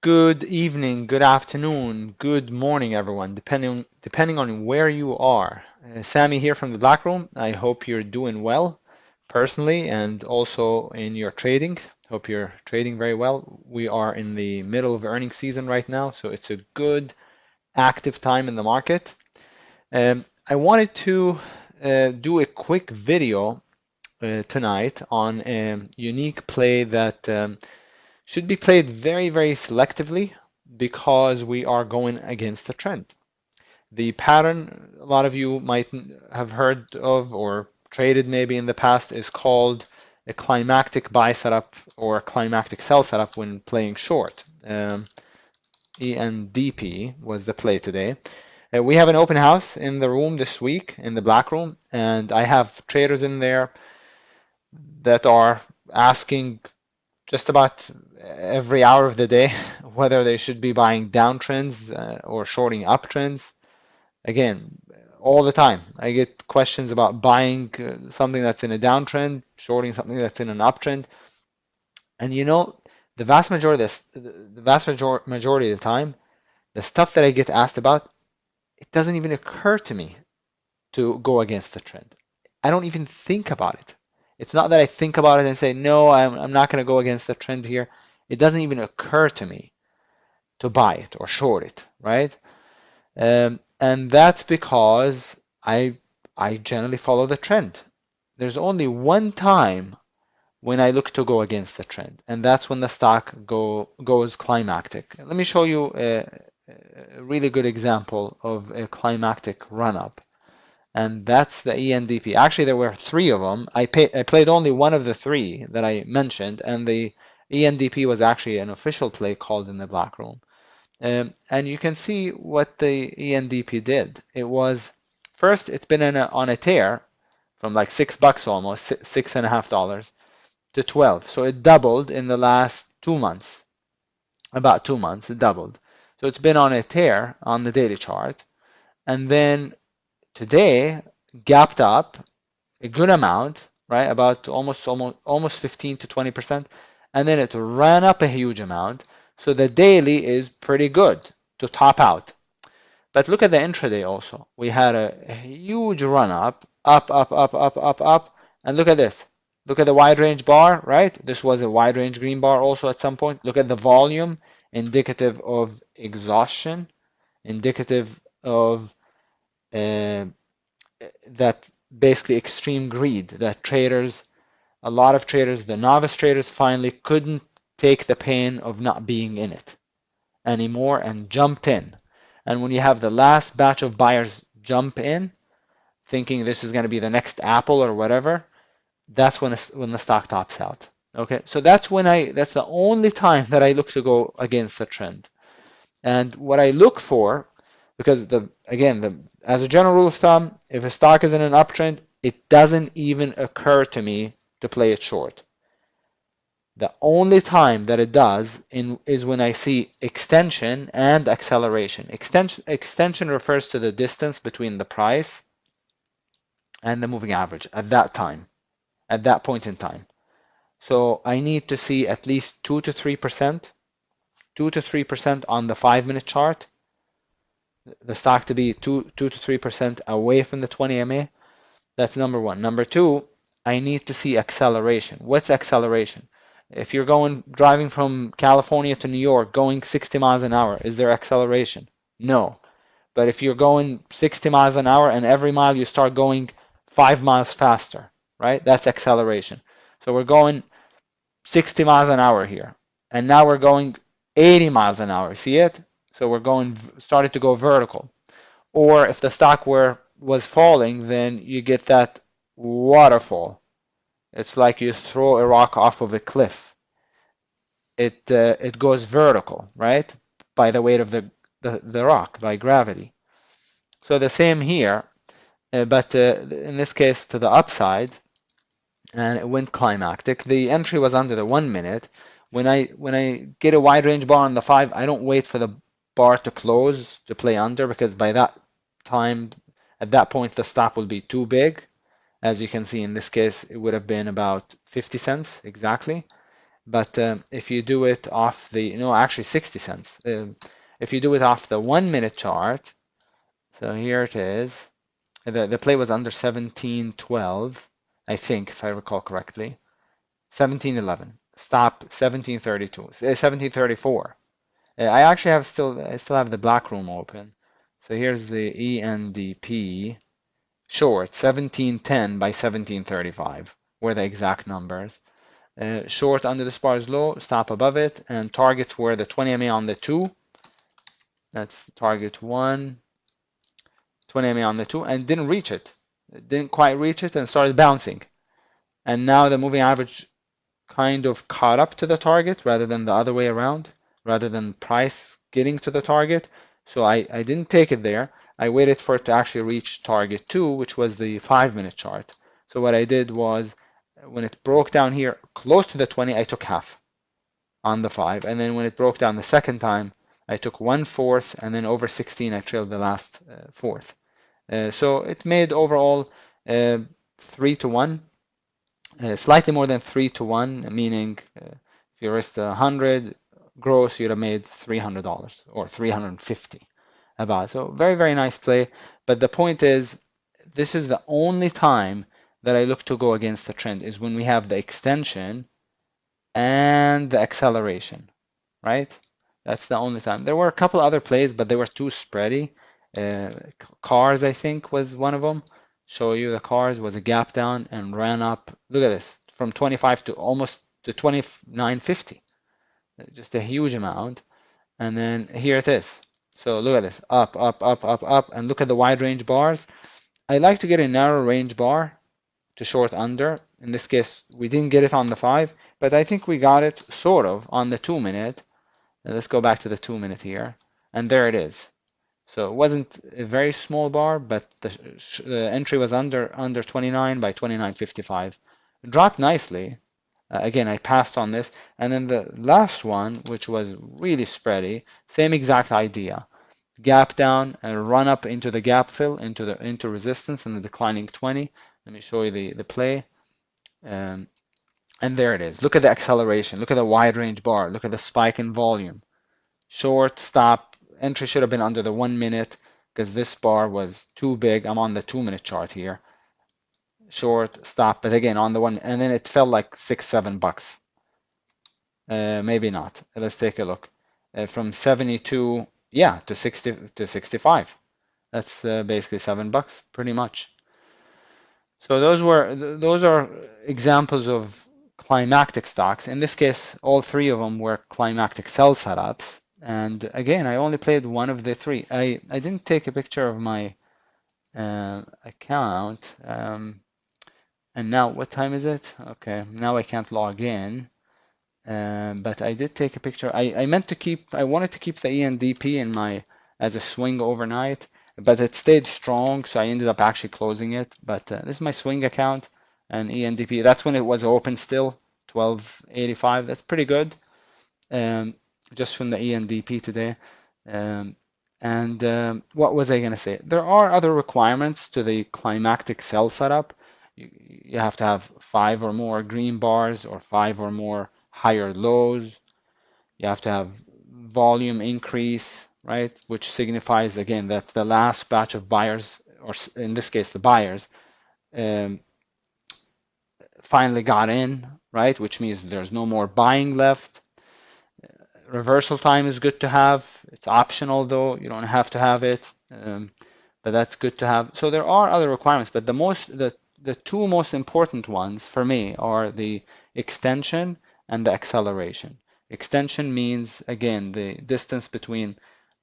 Good evening, good afternoon, good morning, everyone, depending on where you are. Sammy here from the Black Room. I hope you're doing well personally and also in your trading. Hope you're trading very well. We are in the middle of earnings season right now, so it's a good active time in the market. I wanted to do a quick video tonight on a unique play that should be played very, very selectively because we are going against the trend. The pattern a lot of you might have heard of or traded maybe in the past is called a climactic buy setup or a climactic sell setup when playing short. ENDP was the play today. We have an open house in the room this week in the black room, and I have traders in there that are asking just about every hour of the day whether they should be buying downtrends or shorting uptrends. Again, all the time I get questions about buying something that's in a downtrend, shorting something that's in an uptrend. And the vast majority of the time, the stuff that I get asked about, it doesn't even occur to me to go against the trend. I don't even think about it. It's not that I think about it and say, no, I'm not going to go against the trend here. It doesn't even occur to me to buy it or short it, right? And that's because I generally follow the trend. There's only one time when I look to go against the trend, and that's when the stock goes climactic. Let me show you a really good example of a climactic run-up, and that's the ENDP. Actually, there were three of them. I played only one of the three that I mentioned, and the ENDP was actually an official play called in the black room. And you can see what the ENDP did. It was first, it's been on a tear from like $6 almost, $6.50 to 12. So it doubled in the last 2 months. About 2 months, it doubled. So it's been on a tear on the daily chart. And then today gapped up a good amount, right? About almost 15 to 20%. And then it ran up a huge amount. So the daily is pretty good to top out. But look at the intraday also. We had a huge run up, up. And look at this. Look at the wide range bar, right? This was a wide range green bar also at some point. Look at the volume, indicative of exhaustion, indicative of that basically extreme greed that a lot of traders, the novice traders finally couldn't take the pain of not being in it anymore and jumped in. And when you have the last batch of buyers jump in, thinking this is going to be the next Apple or whatever, that's when the stock tops out. Okay, so that's the only time that I look to go against the trend. And what I look for, because as a general rule of thumb, if a stock is in an uptrend, it doesn't even occur to me to play it short. The only time that it does is when I see extension and acceleration. Extension refers to the distance between the price and the moving average at that time, at that point in time. So I need to see at least 2 to 3%, 2 to 3% on the 5-minute chart, the stock to be 2 to 3% away from the 20 MA. That's number one. Number two, I need to see acceleration. What's acceleration? If you're driving from California to New York going 60 miles an hour, is there acceleration? No. But if you're going 60 miles an hour and every mile you start going 5 miles faster, right? That's acceleration. So we're going 60 miles an hour here. And now we're going 80 miles an hour. See it? So we're started to go vertical. Or if the stock was falling, then you get that waterfall. It's like you throw a rock off of a cliff. It goes vertical, right? By the weight of the rock, by gravity. So the same here, but in this case to the upside, and it went climactic. The entry was under the 1 minute. When I get a wide range bar on the 5, I don't wait for the bar to close to play under, because by that time, at that point, the stop will be too big. As you can see, in this case, it would have been about 50 cents exactly. But if you do it off the, no, actually 60 cents. If you do it off the 1 minute chart, so here it is. The play was under 1712, I think, if I recall correctly. 1711. Stop 1732. 1734. I still have the black room open. So here's the ENDP short 1710 by 1735 were the exact numbers. Short under this bar is low, stop above it, and targets were the 20 MA on the 2. That's target 1, 20 MA on the 2, and didn't reach it. It didn't quite reach it and started bouncing. And now the moving average kind of caught up to the target rather than the other way around, rather than price getting to the target. So I didn't take it there. I waited for it to actually reach target 2, which was the 5-minute chart. So what I did was, when it broke down here close to the 20, I took half on the 5. And then when it broke down the second time, I took 1/4, and then over 16, I trailed the last fourth. So it made overall 3 to 1. Slightly more than 3 to 1, meaning if you risked 100 gross, you'd have made $300 or 350 about. So very, very nice play. But the point is, this is the only time that I look to go against the trend is when we have the extension and the acceleration, right? That's the only time. There were a couple other plays, but they were too spready. Cars, I think, was one of them. Show you the cars was a gap down and ran up. Look at this, from 25 to almost to 29.50. Just a huge amount. And then here it is. So look at this, up, up, up, up, up, and look at the wide range bars. I like to get a narrow range bar to short under. In this case, we didn't get it on the 5, but I think we got it sort of on the 2-minute. Let's go back to the 2-minute here, and there it is. So it wasn't a very small bar, but the entry was under 29 by 29.55. It dropped nicely. Again, I passed on this. And then the last one, which was really spready, same exact idea. Gap down and run up into the gap fill, into resistance in the declining 20. Let me show you the play. And there it is. Look at the acceleration. Look at the wide range bar. Look at the spike in volume. Short, stop. Entry should have been under the 1-minute because this bar was too big. I'm on the 2-minute chart here. Short, stop, but again on the one, and then it fell like $6-7. Maybe not. Let's take a look. From 72, yeah, to 60 to 65. That's basically $7, pretty much. So those are examples of climactic stocks. In this case, all 3 of them were climactic sell setups. And again, I only played one of the 3. I didn't take a picture of my account. And now, what time is it? Okay, now I can't log in. But I did take a picture. I wanted to keep the ENDP in my as a swing overnight, but it stayed strong, so I ended up actually closing it. But this is my swing account and ENDP. That's when it was open still, 12.85. That's pretty good. Just from the ENDP today. What was I going to say? There are other requirements to the climactic sell setup. You have to have 5 or more green bars or 5 or more higher lows. You have to have volume increase, right? Which signifies, again, that the last batch of buyers, or in this case, the buyers, finally got in, right? Which means there's no more buying left. Reversal time is good to have. It's optional though. You don't have to have it, but that's good to have. So there are other requirements, but the 2 most important ones for me are the extension and the acceleration. Extension means, again, the distance between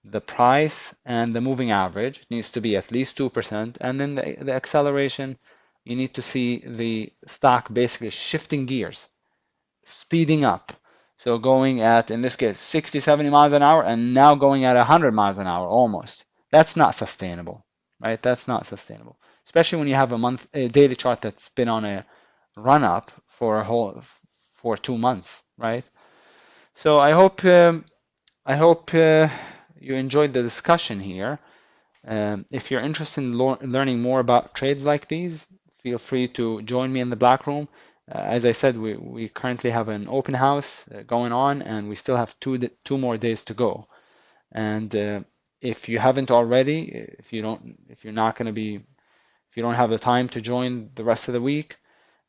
the price and the moving average. It needs to be at least 2%. And then the acceleration, you need to see the stock basically shifting gears, speeding up. So going at, in this case, 60, 70 miles an hour, and now going at 100 miles an hour almost. That's not sustainable, right? That's not sustainable, especially when you have a daily chart that's been on a run up for 2 months, right? So I hope you enjoyed the discussion here. If you're interested in learning more about trades like these, feel free to join me in the black room. As I said, we currently have an open house going on, and we still have two more days to go. And if you haven't already, if you're not going to be, if you don't have the time to join the rest of the week,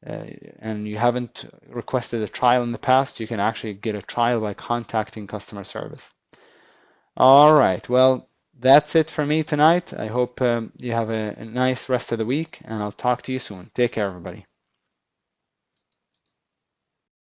and you haven't requested a trial in the past, you can actually get a trial by contacting customer service. All right, well, that's it for me tonight. I hope you have a nice rest of the week, and I'll talk to you soon. Take care, everybody.